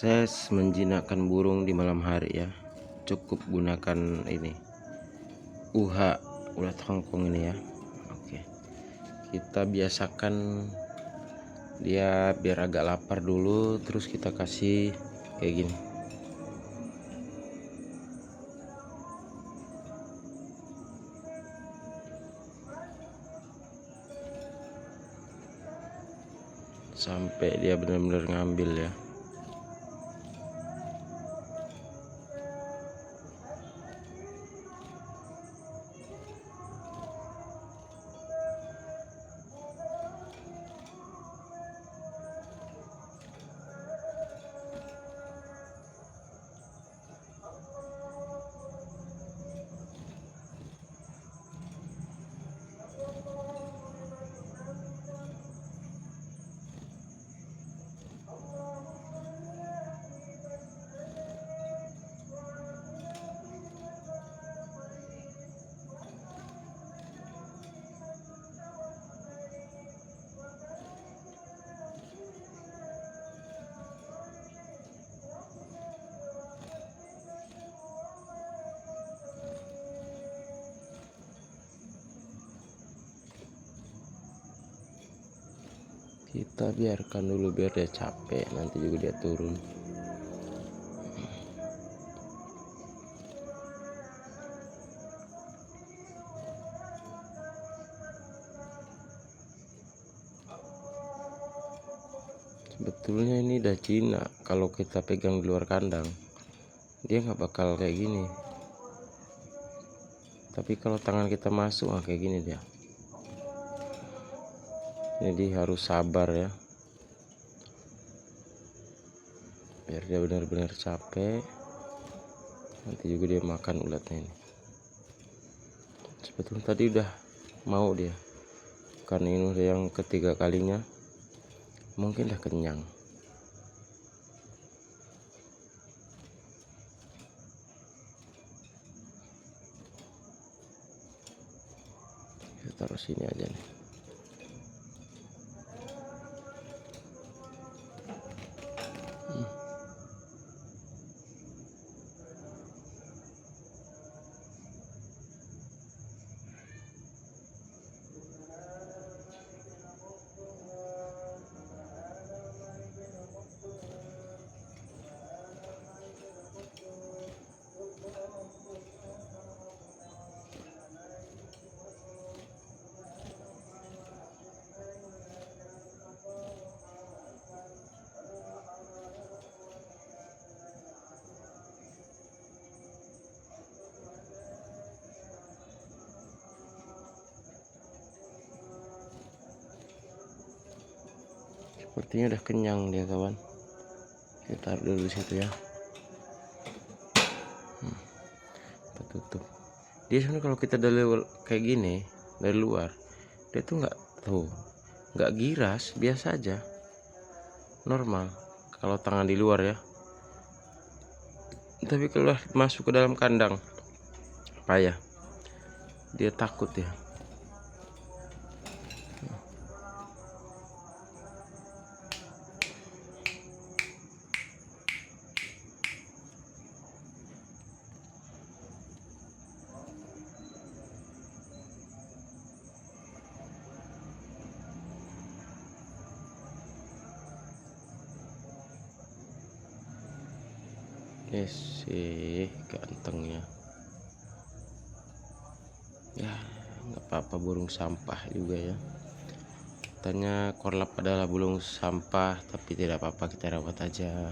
Proses menjinakkan burung di malam hari ya, cukup gunakan ini ulat Hongkong ini ya. Oke, kita biasakan dia biar agak lapar dulu, terus kita kasih kayak gini. Sampai dia benar-benar ngambil ya. Kita biarkan dulu biar dia capek, nanti juga dia turun. Sebetulnya ini udah Cina, kalau kita pegang di luar kandang dia nggak bakal kayak gini, tapi kalau tangan kita masuk kayak gini dia. Jadi harus sabar ya, biar dia benar-benar capek, nanti juga dia makan ulatnya ini. Sebetulnya tadi udah mau dia, karena ini udah yang ketiga kalinya, mungkin udah kenyang. Kita taruh sini aja nih. Sepertinya udah kenyang dia kawan. Kita taruh dulu di situ ya. Kita tutup. Dia sebenarnya kalau kita dari kayak gini dari luar, dia tuh nggak giras, biasa aja, normal. Kalau tangan di luar ya. Tapi kalau masuk ke dalam kandang, payah. Dia takut ya. Sih gantengnya ya, nggak apa-apa, burung sampah juga ya. Katanya korlap adalah burung sampah, tapi tidak apa-apa, kita rawat aja.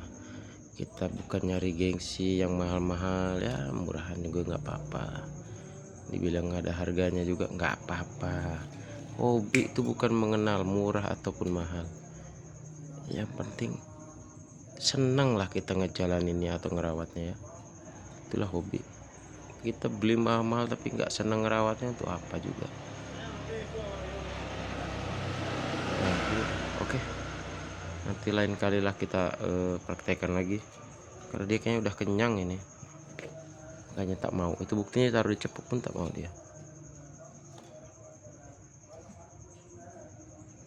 Kita bukan nyari gengsi yang mahal-mahal ya, murahan juga nggak apa-apa. Dibilang nggak ada harganya juga nggak apa-apa. Hobi itu bukan mengenal murah ataupun mahal, yang penting senang lah kita ngejalaninnya atau ngerawatnya ya. Itulah hobi. Kita beli mahal-mahal tapi nggak senang ngerawatnya, untuk apa juga. Nah, oke. Nanti lain kali lah kita praktekkan lagi, karena dia kayaknya udah kenyang ini, makanya tak mau. Itu buktinya taruh di cepuk pun tak mau dia.